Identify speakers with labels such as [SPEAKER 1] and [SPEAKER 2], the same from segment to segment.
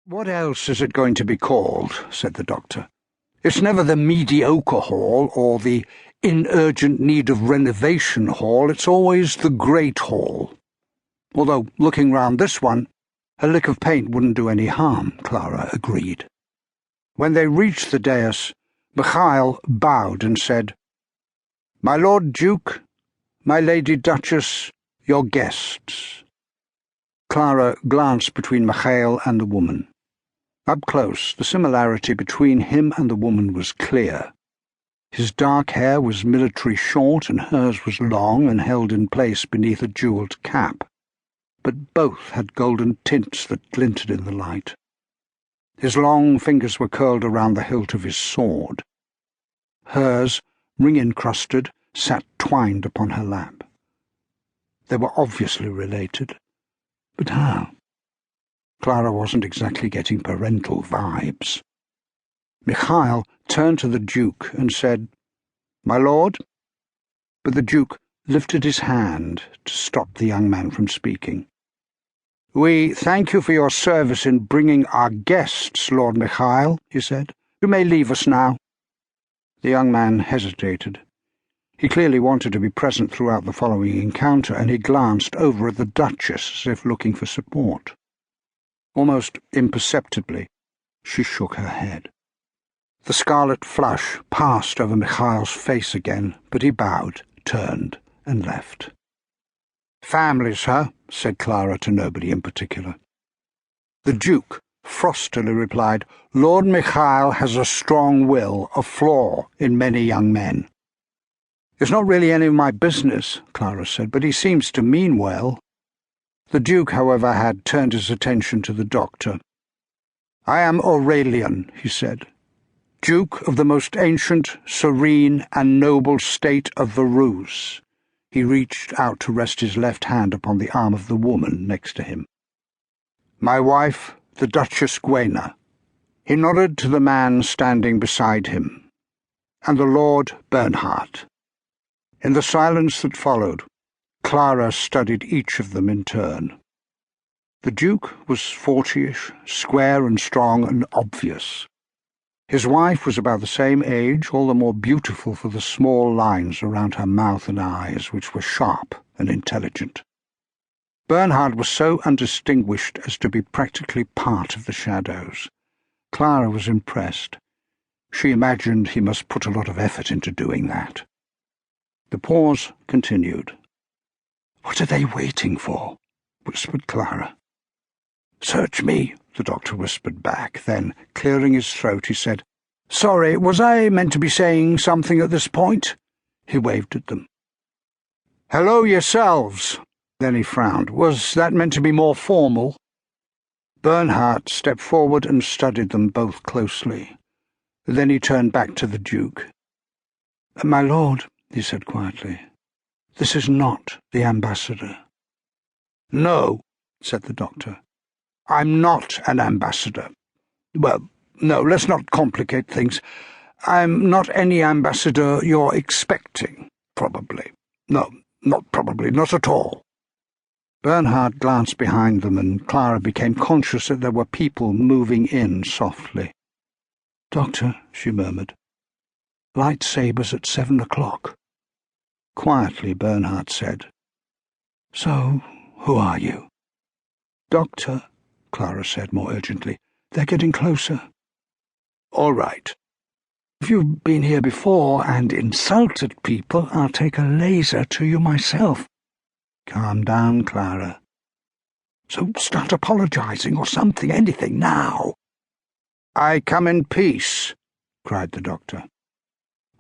[SPEAKER 1] "What else is it going to be called?" said the doctor. "It's never the mediocre hall or the in urgent need of renovation hall. It's always the great hall. Although, looking round this one, a lick of paint wouldn't do any harm," Clara agreed. When they reached the dais, Mikhail bowed and said, "My Lord Duke, my Lady Duchess, your guests." Clara glanced between Mikhail and the woman. Up close, the similarity between him and the woman was clear. His dark hair was military short, and hers was long and held in place beneath a jewelled cap. But both had golden tints that glinted in the light. His long fingers were curled around the hilt of his sword. Hers, ring-encrusted, sat twined upon her lap. They were obviously related. But how? Clara wasn't exactly getting parental vibes. Mikhail turned to the Duke and said, "My lord?" But the Duke lifted his hand to stop the young man from speaking. "We thank you for your service in bringing our guests, Lord Mikhail," he said. "You may leave us now." The young man hesitated. He clearly wanted to be present throughout the following encounter, and he glanced over at the Duchess as if looking for support. Almost imperceptibly, she shook her head. The scarlet flush passed over Mikhail's face again, but he bowed, turned, and left. "Families, huh?" said Clara to nobody in particular. The Duke frostily replied, "Lord Mikhail has a strong will, a flaw in many young men." "It's not really any of my business," Clara said, "but he seems to mean well." The Duke, however, had turned his attention to the doctor. "I am Aurelian," he said, "Duke of the most ancient, serene, and noble state of Varuz." He reached out to rest his left hand upon the arm of the woman next to him. "My wife, the Duchess Guena." He nodded to the man standing beside him. "And the Lord Bernhardt." In the silence that followed, Clara studied each of them in turn. The Duke was 40-ish, square and strong and obvious. His wife was about the same age, all the more beautiful for the small lines around her mouth and eyes, which were sharp and intelligent. Bernhardt was so undistinguished as to be practically part of the shadows. Clara was impressed. She imagined he must put a lot of effort into doing that. The pause continued. "What are they waiting for?" whispered Clara. "Search me," the doctor whispered back. Then, clearing his throat, he said, "Sorry, was I meant to be saying something at this point?" He waved at them. "Hello yourselves." Then he frowned. "Was that meant to be more formal?" Bernhardt stepped forward and studied them both closely. Then he turned back to the Duke. "My lord," he said quietly, "this is not the ambassador." "No," said the doctor. "I'm not an ambassador. Well, no, let's not complicate things. I'm not any ambassador you're expecting, probably. No, not probably, not at all." Bernhardt glanced behind them, and Clara became conscious that there were people moving in softly. "Doctor," she murmured, "lightsabers at 7 o'clock. Quietly, Bernhardt said, "So, who are you?" "Doctor," Clara said more urgently, "they're getting closer." "All right. If you've been here before and insulted people, I'll take a laser to you myself." "Calm down, Clara." "So start apologizing or something, anything, now." "I come in peace," cried the doctor.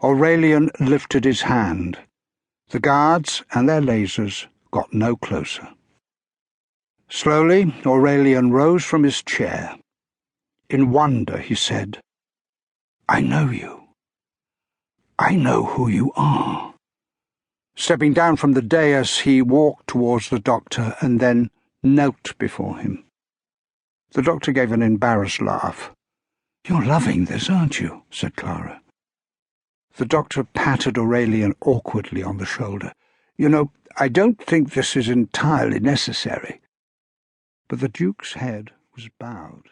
[SPEAKER 1] Aurelian lifted his hand. The guards and their lasers got no closer. Slowly, Aurelian rose from his chair. In wonder, he said, "I know you. I know who you are." Stepping down from the dais, he walked towards the doctor and then knelt before him. The doctor gave an embarrassed laugh. "You're loving this, aren't you?" said Clara. The doctor patted Aurelian awkwardly on the shoulder. "You know, I don't think this is entirely necessary." But the Duke's head was bowed.